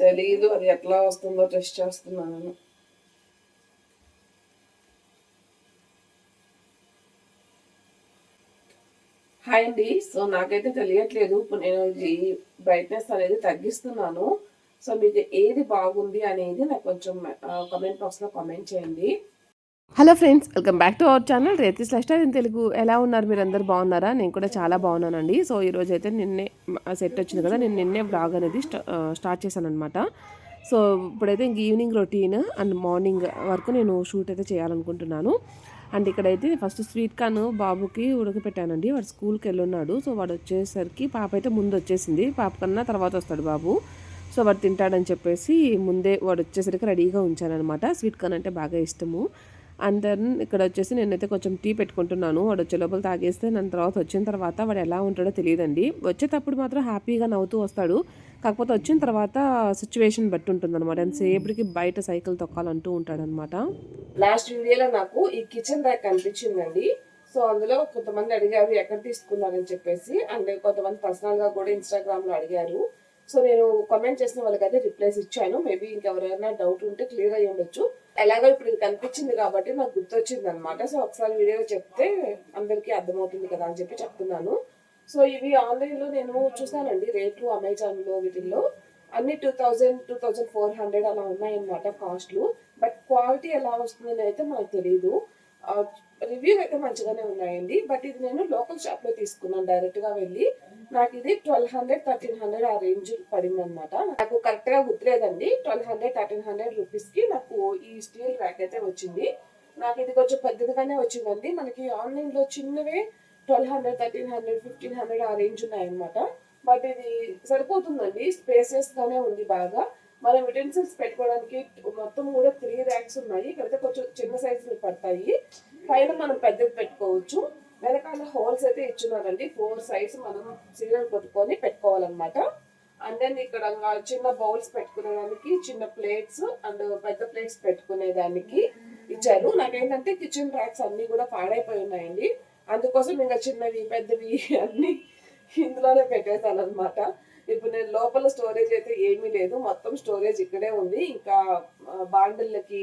తెలీదు అది ఎట్లా వస్తుందో టెస్ట్ చేస్తున్నాను. హాయ్ అండి. సో నాకైతే తెలియట్లేదు. ఇప్పుడు నేను ఇది బ్రైట్నెస్ అనేది తగ్గిస్తున్నాను. సో మీకు ఏది బాగుంది అనేది నాకు కొంచెం కామెంట్ బాక్స్లో కామెంట్ చేయండి. Hello friends, welcome back to our channel రేతిస్ లైఫ్ స్టైల్ ఇన్ తెలుగు. ఎలా ఉన్నారు మీరు అందరు? బాగున్నారా? నేను కూడా చాలా బాగున్నానండి. సో ఈరోజు అయితే నిన్నే సెట్ వచ్చింది కదా, నేను నిన్నే బ్లాగ్ అనేది స్టార్ట్ చేశాను అనమాట. సో ఇప్పుడైతే ఇంక ఈవినింగ్ రొటీన్ అండ్ మార్నింగ్ వరకు నేను షూట్ అయితే చేయాలనుకుంటున్నాను. అండ్ ఇక్కడైతే ఫస్ట్ స్వీట్ కార్న్ బాబుకి ఉడకపెట్టానండి. వాడు స్కూల్కి వెళ్ళున్నాడు. సో వాడు వచ్చేసరికి పాప అయితే ముందు వచ్చేసింది. పాప కన్నా తర్వాత వస్తాడు బాబు. సో వాడు తింటాడని చెప్పేసి ముందే వాడు వచ్చేసరికి రెడీగా ఉంచానమాట. స్వీట్ కార్న్ అంటే బాగా ఇష్టము. అండ్ దెన్ ఇక్కడ వచ్చేసి నేనైతే కొంచెం టీ పెట్టుకుంటున్నాను. వాడు వచ్చే లోపల తాగేస్తే నన్ను తర్వాత వచ్చిన తర్వాత వాడు ఎలా ఉంటాడో తెలియదండి. వచ్చేటప్పుడు మాత్రం హ్యాపీగా నవ్వుతూ వస్తాడు. కాకపోతే వచ్చిన తర్వాత సిచ్యువేషన్ బట్టి ఉంటుంది అనమాట. ఎంతసేపటికి బయట సైకిల్ తొక్కాలంటూ ఉంటాడనమాట. లాస్ట్ వీడియోలో నాకు ఈ కిచెన్ ర్యాక్ కనిపించిందండి. సో అందులో కొంతమంది అడిగారు ఎక్కడ తీసుకున్నారని చెప్పేసి, అండ్ కొంతమంది పర్సనల్గా కూడా ఇన్స్టాగ్రామ్లో అడిగారు. సో నేను కామెంట్ చేసిన వాళ్ళకైతే రిప్లైస్ ఇచ్చాను. మేబీ ఇంకెవరైనా డౌట్ ఉంటే క్లియర్ అయ్యి ఉండొచ్చు. ఎలాగో ఇప్పుడు ఇది కనిపించింది కాబట్టి నాకు గుర్తొచ్చింది అనమాట. సో ఒకసారి వీడియో చెప్తే అందరికీ అర్థమవుతుంది కదా అని చెప్పి చెప్తున్నాను. సో ఇవి ఆన్లైన్లో నేను చూసానండి రేట్లు, అమెజాన్లో వీటిల్లో అన్ని 2000-2400 అలా ఉన్నాయన్నమాట కాస్ట్లు. బట్ క్వాలిటీ ఎలా వస్తుందని అయితే మనకు తెలియదు. రివ్యూ అయితే మంచిగానే ఉన్నాయండి. బట్ ఇది నేను లోకల్ షాప్లో తీసుకున్నాను డైరెక్ట్గా వెళ్ళి. నాకు ఇది 1200-1300 ఆ రేంజ్ పడింది అనమాట. నాకు కరెక్ట్గా గుర్తులేదండి. 1200-1300 రూపీస్కి నాకు ఈ స్టీల్ ర్యాక్ అయితే వచ్చింది. నాకు ఇది కొంచెం పెద్దదిగానే వచ్చిందండి. మనకి ఆన్లైన్లో చిన్నవే 1200-1300-1500 ఆ రేంజ్ ఉన్నాయన్నమాట. బట్ ఇది సరిపోతుందండి. స్పేసియస్గానే ఉంది బాగా. మనం యుటెన్సిల్స్ పెట్టుకోవడానికి మొత్తం కూడా 3 ర్యాక్స్ ఉన్నాయి. ఇక్కడైతే కొంచెం చిన్న సైజులు పడతాయి. పైన మనం పెద్దది పెట్టుకోవచ్చు. వెనకాల హోల్స్ అయితే ఇచ్చున్నారండి. 4 సైడ్స్ మనం సీరియల్ కొట్టుకొని పెట్టుకోవాలన్నమాట. అండ్ దెన్ ఇక్కడ చిన్న బౌల్స్ పెట్టుకునేదానికి చిన్న ప్లేట్స్ అండ్ పెద్ద ప్లేట్స్ పెట్టుకునేదానికి ఇచ్చారు. నాకేంటంటే కిచెన్ ర్యాక్స్ అన్ని కూడా పాడైపోయి ఉన్నాయండి. అందుకోసం ఇంకా చిన్నవి పెద్దవి అన్ని ఇందులోనే పెట్టేశాను అనమాట. ఇప్పుడు నేను లోపల స్టోరేజ్ అయితే ఏమీ లేదు. మొత్తం స్టోరేజ్ ఇక్కడే ఉంది. ఇంకా బాండిళ్ళకి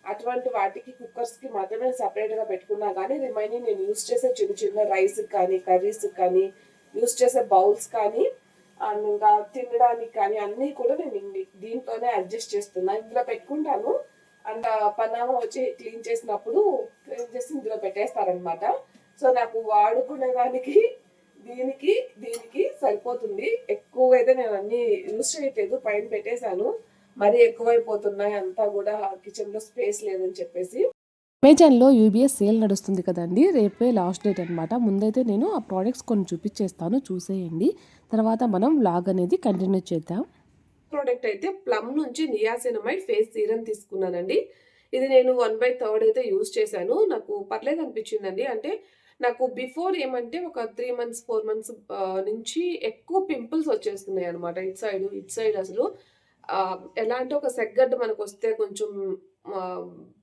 అటువంటి వాటికి కుక్కర్స్కి మాత్రమే సపరేట్గా పెట్టుకున్నా కానీ రిమైనింగ్ నేను యూస్ చేసే చిన్న చిన్న రైస్కి కానీ కర్రీస్కి కానీ యూస్ చేసే బౌల్స్ కానీ అండ్ ఇంకా తినడానికి కానీ అన్నీ కూడా నేను దీంట్లోనే అడ్జస్ట్ చేస్తున్నా. ఇందులో పెట్టుకుంటాను. అండ్ పనామ వచ్చి క్లీన్ చేసినప్పుడు క్లీన్ చేసి ఇందులో పెట్టేస్తారనమాట. సో నాకు వాడుకునే దానికి దీనికి దీనికి సరిపోతుంది. ఎక్కువగా అయితే నేను అన్ని యూజ్ చేయట్లేదు, పైన పెట్టేశాను. మరీ ఎక్కువైపోతున్నాయి అంతా కూడా కిచెన్లో స్పేస్ లేదని చెప్పేసి. అమెజాన్లో యూబీఎస్ సేల్ నడుస్తుంది కదండి, రేపే లాస్ట్ డేట్ అనమాట. ముందైతే నేను ఆ ప్రోడక్ట్స్ కొన్ని చూపించేస్తాను, చూసేయండి. తర్వాత మనం వ్లాగ్ అనేది కంటిన్యూ చేద్దాం. ప్రోడక్ట్ అయితే ప్లమ్ నుంచి నియాసినమైడ్ ఫేస్ సీరం తీసుకున్నానండి. ఇది నేను 1/3 అయితే యూజ్ చేశాను. నాకు పర్లేదు అనిపించిందండి. అంటే నాకు బిఫోర్ ఏమంటే ఒక 3 మంత్స్ 4 మంత్స్ నుంచి ఎక్కువ పింపుల్స్ వచ్చేస్తున్నాయి అనమాట. ఇటు సైడ్ అసలు ఎలా అంటే ఒక సెగ్గడ్డ మనకు వస్తే కొంచెం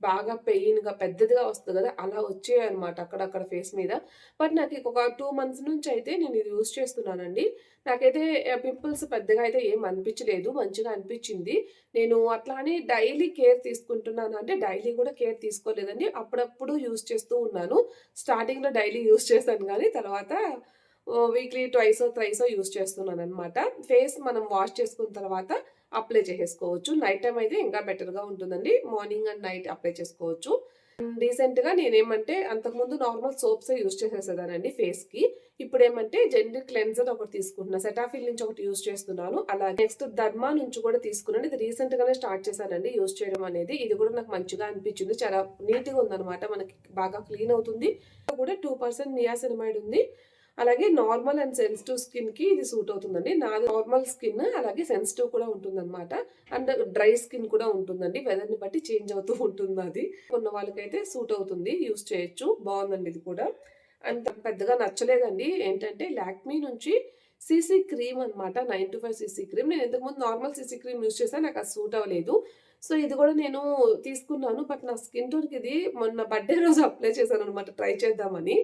బాగా పెయిన్గా పెద్దదిగా వస్తుంది కదా, అలా వచ్చాయి అనమాట అక్కడక్కడ ఫేస్ మీద. బట్ నాకు ఒక 2 మంత్స్ నుంచి అయితే నేను ఇది యూజ్ చేస్తున్నానండి. నాకైతే పింపుల్స్ పెద్దగా అయితే ఏం అనిపించలేదు, మంచిగా అనిపించింది. నేను అట్లా అని డైలీ కేర్ తీసుకుంటున్నాను అంటే డైలీ కూడా కేర్ తీసుకోలేదండి. అప్పుడప్పుడు యూజ్ చేస్తూ ఉన్నాను. స్టార్టింగ్లో డైలీ యూజ్ చేశాను కానీ తర్వాత వీక్లీ ట్వైసో థ్రైసో యూజ్ చేస్తున్నాను అనమాట. ఫేస్ మనం వాష్ చేసుకున్న తర్వాత అప్లై చేసేసుకోవచ్చు. నైట్ టైం అయితే ఇంకా బెటర్గా ఉంటుందండి. మార్నింగ్ అండ్ నైట్ అప్లై చేసుకోవచ్చు. రీసెంట్గా నేనేమంటే అంతకుముందు నార్మల్ సోప్స్ యూజ్ చేసేసేదానండి ఫేస్కి. ఇప్పుడు ఏమంటే జెనరిక్ క్లెన్జర్ ఒకటి తీసుకుంటున్నాను. సెటాఫిల్ నుంచి ఒకటి యూజ్ చేస్తున్నాను. అలాగే నెక్స్ట్ ధర్మా నుంచి కూడా తీసుకున్నాను. ఇది రీసెంట్గానే స్టార్ట్ చేశానండి యూజ్ చేయడం అనేది. ఇది కూడా నాకు మంచిగా అనిపించింది. చాలా నీట్గా ఉందన్నమాట, మనకి బాగా క్లీన్ అవుతుంది. కూడా 2% నియాసినమైడ్ ఉంది. అలాగే నార్మల్ అండ్ సెన్సిటివ్ స్కిన్కి ఇది సూట్ అవుతుందండి. నాది నార్మల్ స్కిన్, అలాగే సెన్సిటివ్ కూడా ఉంటుందన్నమాట. అండ్ డ్రై స్కిన్ కూడా ఉంటుందండి. వెదర్ని బట్టి చేంజ్ అవుతూ ఉంటుంది. అది ఉన్న వాళ్ళకైతే సూట్ అవుతుంది, యూస్ చేయొచ్చు. బాగుందండి ఇది కూడా. అంత పెద్దగా నచ్చలేదండి. ఏంటంటే లాక్మీ నుంచి సీసీ క్రీమ్ అనమాట, 925 సీసీ క్రీమ్. నేను ఇంతకుముందు నార్మల్ సీసీ క్రీమ్ యూస్ చేశాను, నాకు అది సూట్ అవ్వలేదు. సో ఇది కూడా నేను తీసుకున్నాను. బట్ నా స్కిన్ టోన్కి ఇది మొన్న బర్త్డే రోజు అప్లై చేశాను అనమాట, ట్రై చేద్దామని.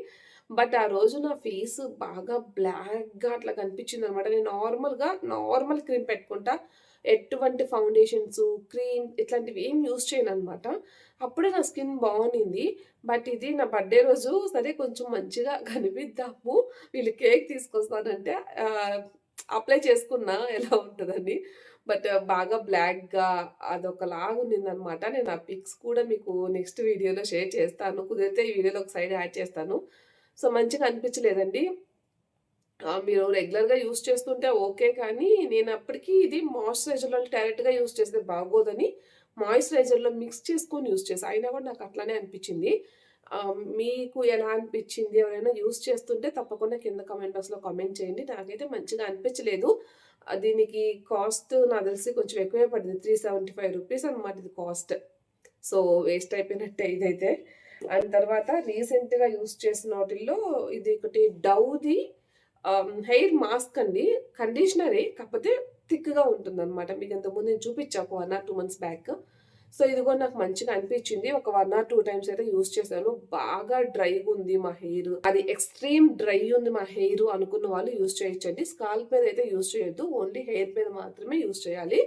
బట్ ఆ రోజు నా ఫేస్ బాగా బ్లాక్‌గా అట్లా కనిపించిందనమాట. నేను నార్మల్ క్రీమ్ పెట్టుకుంటా. ఎటువంటి ఫౌండేషన్స్, క్రీమ్ ఇట్లాంటివి ఏం యూజ్ చేయననమాట. అప్పుడే నా స్కిన్ బావుండింది. బట్ ఇది నా బర్త్‌డే రోజు సరే కొంచెం మంచిగా కనిపిద్దాము, వీళ్ళు కేక్ తీసుకొస్తానంటే అప్లై చేసుకున్నా ఎలా ఉంటదని. బట్ బాగా బ్లాక్‌గా అదొకలాగా ఉండిందనమాట. నేను ఆ పిక్స్ కూడా మీకు నెక్స్ట్ వీడియోలో షేర్ చేస్తాను. కుదిరితే ఈ వీడియోలో ఒక సైడ్ యాడ్ చేస్తాను. సో, మంచిగా అనిపించలేదండి. మీరు రెగ్యులర్‌గా యూజ్ చేస్తుంటే ఓకే. కానీ నేనప్పటికి ఇది మాయిశ్చరైజర్‌లో డైరెక్ట్‌గా యూజ్ చేస్తే బాగోదని మాయిశ్చరైజర్‌లో మిక్స్ చేసుకొని యూజ్ చేశా. అయినా కూడా నాకు అట్లానే అనిపించింది. మీకు ఎలా అనిపించింది? ఎవరైనా యూజ్ చేస్తుంటే తప్పకుండా కింద కామెంట్ బాక్స్‌లో కామెంట్ చేయండి. నాకైతే మంచిగా అనిపించలేదు. దీనికి కాస్ట్ నాకు తెలిసి కొంచెం ఎక్కువే పడింది. రూ. 375 అనమాట ఇది కాస్ట్. సో, వేస్ట్ అయిపోయినట్టే ఇదైతే. అండ్ తర్వాత రీసెంట్‌గా యూజ్ చేసిన వాటిల్లో ఇది ఒకటి డవ్‌ది హెయిర్ మాస్క్ అండి. కండిషనరే కాకపోతే థిక్‌గా ఉంటుందనమాట. మీకు ఇంతకుముందు నేను చూపించా ఒక 1 ఆర్ 2 మంత్స్ బ్యాక్. సో, ఇది కూడా నాకు మంచిగా అనిపించింది. ఒక 1 ఆర్ 2 టైమ్స్ అయితే యూజ్ చేశాను. బాగా డ్రైగా ఉంది మా హెయిర్. అది ఎక్స్‌ట్రీమ్ డ్రై ఉంది మా హెయిర్ అనుకున్న వాళ్ళు యూజ్ చేయొచ్చండి. స్కాల్ప్ మీద అయితే యూజ్ చేయొద్దు. ఓన్లీ హెయిర్ మీద మాత్రమే యూజ్ చేయాలి.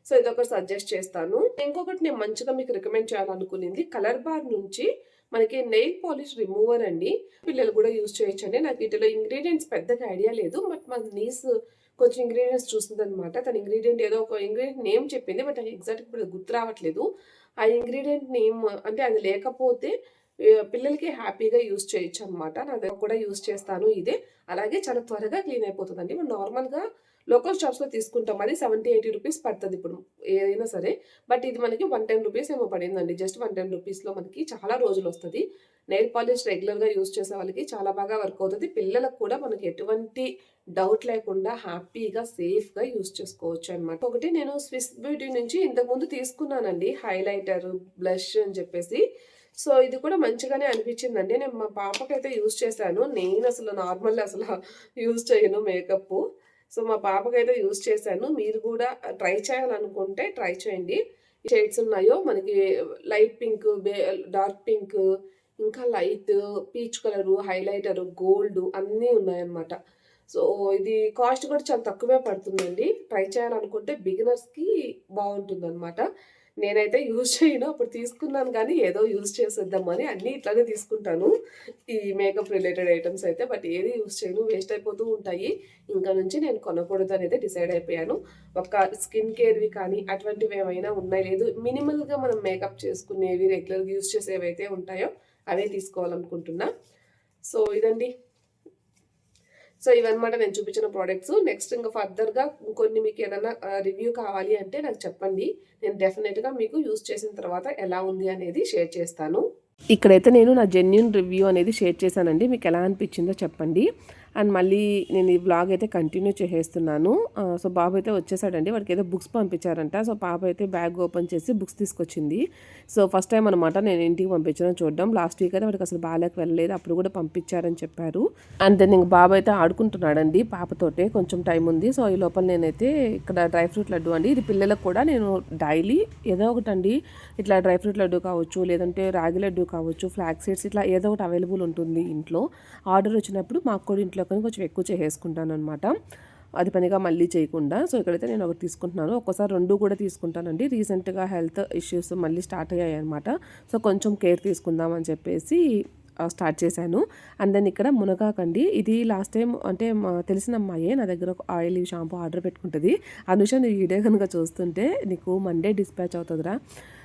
సో, ఇదొకటి సజెస్ట్ చేస్తాను. ఇంకొకటి నేను మంచిగా మీకు రికమెండ్ చేయాలనుకునింది కలర్ బార్ నుంచి మనకి నెయిల్ పాలిష్ రిమూవర్ అండి. పిల్లలు కూడా యూజ్ చేయొచ్చండి. నాకు వీటిలో ఇంగ్రీడియెంట్స్ పెద్దగా ఐడియా లేదు. బట్ మా నీస్ కొంచెం ఇంగ్రీడియెంట్స్ చూస్తుందనమాట. తన ఇంగ్రీడియెంట్ ఏదో ఒక ఇంగ్రీడియెంట్ నేమ్ చెప్పింది. బట్ నాకు ఎగ్జాక్ట్‌గా ఇప్పుడు గుర్తు రావట్లేదు. ఆ ఇంగ్రీడియెంట్ నేమ్ అంటే అది లేకపోతే పిల్లలకి హ్యాపీగా యూజ్ చేయొచ్చనమాట. నా దగ్గర కూడా యూజ్ చేస్తాను ఇదే. అలాగే చాలా త్వరగా క్లీన్ అయిపోతదండి. మనం నార్మల్‌గా లోకల్ షాప్స్‌లో తీసుకుంటాం. అది 70, 80 రూపీస్ పడతది ఇప్పుడు ఏదైనా సరే. బట్ ఇది మనకి 110 రూపీస్ ఏమో పడిందండి. జస్ట్ 110 రూపీస్‌లో మనకి చాలా రోజులొస్తది. నెయిల్ పాలిష్ రెగ్యులర్‌గా యూజ్ చేసే వాళ్ళకి చాలా బాగా వర్క్ అవుతది. పిల్లలకు కూడా మనకి ఎటువంటి డౌట్ లేకుండా హ్యాపీగా, సేఫ్‌గా యూజ్ చేసుకోవచ్చనమాట. ఒకటి నేను స్విస్ బ్యూటీ నుంచి ఇంతకుముందు తీసుకున్నానండి. హైలైటర్, బ్లష్ అని చెప్పేసి. సో, ఇది కూడా మంచిగానే అనిపించిందండి. నేను మా పాపకైతే యూజ్ చేశాను. నేనసలు నార్మల్ యూజ్ చేయను మేకప్పు. సో, మా పాపకైతే యూజ్ చేశాను. మీరు కూడా ట్రై చేయాలనుకుంటే ట్రై చేయండి. షేడ్స్ ఉన్నాయో మనకి లైట్ పింక్, డార్క్ పింక్, ఇంకా light peach colour, highlighter, gold అన్నీ ఉన్నాయన్నమాట. సో, ఇది కాస్ట్ కూడా చాలా తక్కువే పడుతుందండి. ట్రై చేయాలనుకుంటే బిగినర్స్‌కి బావుంటుందన్నమాట. నేనైతే యూజ్ చేయను. అప్పుడు తీసుకున్నాను కానీ ఏదో యూజ్ చేసేద్దామని అన్నీ ఇట్లానే తీసుకుంటాను. ఈ మేకప్ రిలేటెడ్ ఐటెమ్స్ అయితే. బట్ ఏది యూజ్ చేయను. వేస్ట్ అయిపోతూ ఉంటాయి. ఇంకా నుంచి నేను కొనకూడదనైతే డిసైడ్ అయిపోయాను. ఒక స్కిన్ కేర్‌వి కానీ అటువంటివి ఏమైనా ఉన్నాయి లేదు మినిమల్‌గా మనం మేకప్ చేసుకునేవి రెగ్యులర్‌గా యూజ్ చేసేవైతే ఉంటాయో అవే తీసుకోవాలనుకుంటున్నా. సో, ఇదండి. సో, ఇవన్నమాట నేను చూపించిన ప్రొడక్ట్స్. నెక్స్ట్ ఇంకా ఫర్దర్‌గా ఇంకొన్ని మీకేదన్నా రివ్యూ కావాలి అంటే నాకు చెప్పండి. నేను డెఫినిట్‌గా మీకు యూజ్ చేసిన తర్వాత ఎలా ఉంది అనేది షేర్ చేస్తాను. ఇక్కడైతే నేను నా జెన్యూన్ రివ్యూ అనేది షేర్ చేశానండి. మీకు ఎలా అనిపించిందో చెప్పండి. అండ్ మళ్ళీ నేను ఈ వ్లాగ్ అయితే కంటిన్యూ చేసేస్తున్నాను. సో, బాబు అయితే వచ్చేసాడండి. వాడికి ఏదో బుక్స్ పంపించారంట. సో, పాప అయితే బ్యాగ్ ఓపెన్ చేసి బుక్స్ తీసుకొచ్చింది. సో, ఫస్ట్ టైం అనమాట నేను ఇంటికి పంపించడం చూడడం. లాస్ట్ వీక్ అయితే వాడికి అసలు బాగాలేక వెళ్ళలేదు. అప్పుడు కూడా పంపించారని చెప్పారు. అండ్ దెన్ ఇంక బాబు అయితే ఆడుకుంటున్నాడండి పాపతోటే. కొంచెం టైం ఉంది. సో, ఈ లోపల నేనైతే ఇక్కడ డ్రై ఫ్రూట్ లడ్డు అండి. ఇది పిల్లలకు కూడా నేను డైలీ ఏదో ఒకటండి ఇట్లా డ్రై ఫ్రూట్ లడ్డు కావచ్చు, లేదంటే రాగి లడ్డు కావచ్చు, ఫ్లాక్ సీడ్స్ ఇట్లా ఏదో ఒకటి అవైలబుల్ ఉంటుంది ఇంట్లో. ఆర్డర్ వచ్చినప్పుడు మాకు కూడా ఇంట్లో కానీ కొంచెం ఎక్కువ చేసేసుకుంటాను అనమాట. అది పనిగా మళ్ళీ చేయకుండా. సో, ఇక్కడైతే నేను ఒకటి తీసుకుంటున్నాను. ఒక్కోసారి 2 కూడా తీసుకుంటానండి. రీసెంట్‌గా హెల్త్ ఇష్యూస్ మళ్ళీ స్టార్ట్ అయ్యాయి అనమాట. సో, కొంచెం కేర్ తీసుకుందాం అని చెప్పేసి స్టార్ట్ చేశాను. అండ్ దెన్ ఇక్కడ మునగాకండి. ఇది లాస్ట్ టైం అంటే తెలిసిన అమ్మాయే నా దగ్గర ఒక ఆయిల్ షాంపూ ఆర్డర్ పెట్టుకుంటుంది. అనుష నీ వీడియో కనుక చూస్తుంటే నీకు మండే డిస్పాచ్ అవుతుందిరా.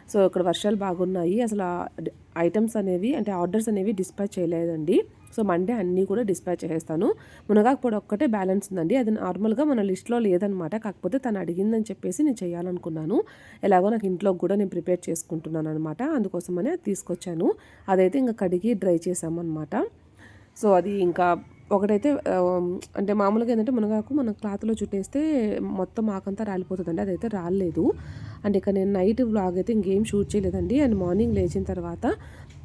సో, ఇక్కడ వర్షాలు బాగున్నాయి. అసలు ఐటమ్స్ అనేవి అంటే ఆర్డర్స్ అనేవి డిస్పాచ్ చేయలేదండి. సో, మండే అన్నీ కూడా డిస్పాచ్ చేసేస్తాను. మునగాకు పొడి ఒక్కటే బ్యాలెన్స్ ఉందండి. అది నార్మల్గా మన లిస్ట్లో లేదనమాట. కాకపోతే తను అడిగిందని చెప్పేసి నేను చేయాలనుకున్నాను. ఎలాగో నాకు ఇంట్లో కూడా నేను ప్రిపేర్ చేసుకుంటున్నాను అనమాట. అందుకోసమని అది తీసుకొచ్చాను. అదైతే ఇంకా కడిగి డ్రై చేసామన్నమాట. సో, అది ఇంకా ఒకటైతే అంటే మామూలుగా ఏంటంటే మునగాకు మనం క్లాత్లో చుట్టేస్తే మొత్తం ఆకంతా రాలిపోతుందండి. అదైతే రాలేదు. అండ్ ఇక నేను నైట్ వ్లాగ్ అయితే ఇంకేం షూట్ చేయలేదండి. అండ్ మార్నింగ్ లేచిన తర్వాత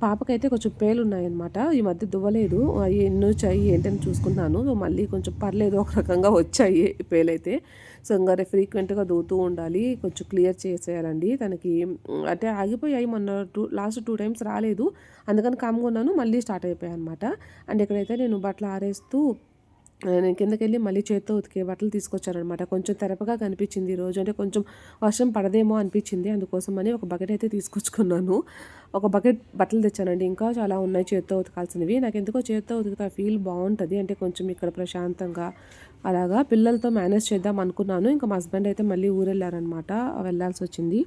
పాపకైతే కొంచెం పేలున్నాయన్నమాట. ఈ మధ్య దువ్వలేదు. అయి ఎన్నొచ్చాయి ఏంటని చూసుకున్నాను. సో, మళ్ళీ కొంచెం పర్లేదు ఒక రకంగా వచ్చాయి పేలైతే. సో, ఇంగా ఫ్రీక్వెంట్‌గా దువ్వుతూ ఉండాలి. కొంచెం క్లియర్ చేసేయాలండి. తనకి అంటే ఆగిపోయాయి మొన్న లాస్ట్ 2 టైమ్స్ రాలేదు. అందుకని కామ్‌గా ఉన్నాను. మళ్ళీ స్టార్ట్ అయిపోయాయన్నమాట. అండ్ ఇక్కడైతే నేను బట్టలు ఆరేస్తూ నేను కిందకెళ్ళి మళ్ళీ చేత్తో ఉతికే బట్టలు తీసుకొచ్చాననమాట. కొంచెం తెరపగా కనిపించింది ఈరోజు. అంటే కొంచెం వర్షం పడదేమో అనిపించింది. అందుకోసమని ఒక బకెట్ అయితే తీసుకొచ్చుకున్నాను. ఒక బకెట్ బట్టలు తెచ్చానండి. ఇంకా చాలా ఉన్నాయి చేత్తో ఉతకాల్సినవి. నాకెందుకో చేత్తో ఉతికితే ఆ ఫీల్ బావుంటది. అంటే కొంచెం ఇక్కడ ప్రశాంతంగా అలాగా పిల్లలతో మేనేజ్ చేద్దాం అనుకున్నాను. ఇంకా మా హస్బెండ్ అయితే మళ్ళీ ఊరెళ్ళారనమాట. వెళ్ళాల్సొచ్చింది.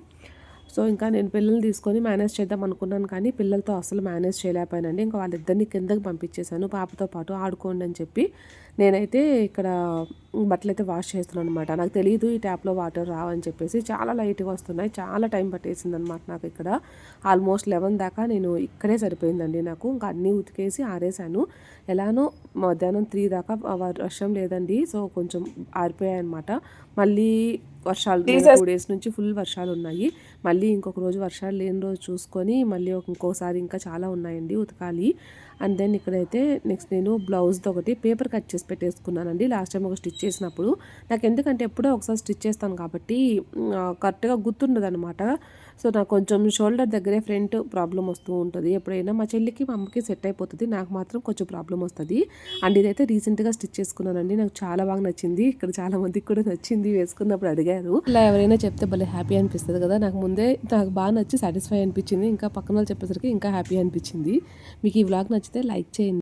సో, ఇంకా నేను పిల్లల్ని తీసుకొని మేనేజ్ చేద్దాం అనుకున్నాను కానీ పిల్లలతో అస్సలు మేనేజ్ చేయలేకపోయానండి. ఇంకా వాళ్ళిద్దరిని కిందకి పంపించేశాను పాపతో పాటు ఆడుకోండి అని చెప్పి. నేనైతే ఇక్కడ బట్టలైతే వాష్ చేస్తున్నాను అనమాట. నాకు తెలీదు ఈ ట్యాప్‌లో వాటర్ రావని చెప్పేసి. చాలా లైట్‌గా వస్తున్నాయి. చాలా టైం పట్టేసిందనమాట నాకు ఇక్కడ. ఆల్మోస్ట్ 11 దాకా నేను ఇక్కడే సరిపోయిందండి నాకు. ఇంకా అన్నీ ఉతికేసి ఆరేసాను. ఎలానో మధ్యాహ్నం 3 దాకా వర్షం లేదండి. సో, కొంచెం ఆరిపోయాయన్నమాట. మళ్ళీ వర్షాలు 2 డేస్ నుంచి ఫుల్ వర్షాలున్నాయి. మళ్ళీ ఇంకొక రోజు వర్షాలు లేని రోజు చూసుకొని మళ్ళీ ఇంకోసారి ఇంకా చాలా ఉన్నాయండి ఉతకాలి. అండ్ దెన్ ఇక్కడైతే నెక్స్ట్ నేను బ్లౌజ్‌ది ఒకటి పేపర్ కట్ చేసి పెట్టేసుకున్నానండి. లాస్ట్ టైం ఒక స్టిచ్ చేసినప్పుడు. నాకెందుకంటే ఎప్పుడో ఒకసారి స్టిచ్ చేస్తాను కాబట్టి కరెక్ట్‌గా గుర్తుండదనమాట. సో, నాకు కొంచెం షోల్డర్ దగ్గరే ఫ్రంట్ ప్రాబ్లమ్ వస్తూ ఉంటది. ఎప్పుడైనా మా చెల్లికి, మా అమ్మకి సెట్ అయిపోతది. నాకు మాత్రం కొంచెం ప్రాబ్లమ్ వస్తది. అండ్ ఇదైతే రీసెంట్‌గా స్టిచ్ చేసుకున్నానండి. నాకు చాలా బాగా నచ్చింది. ఇక్కడ చాలా మందికి కూడా నచ్చింది. వేసుకున్నప్పుడు అడిగారు. ఇలా ఎవరైనా చెప్తే భలే హ్యాపీ అనిపిస్తది కదా! నాకు బాగా నచ్చి సాటిస్ఫై అనిపించింది. ఇంకా పక్కన వాళ్ళు చెప్పేసరికి ఇంకా హ్యాపీ అనిపించింది. మీకు ఈ వ్లాగ్ నచ్చితే లైక్ చేయండి.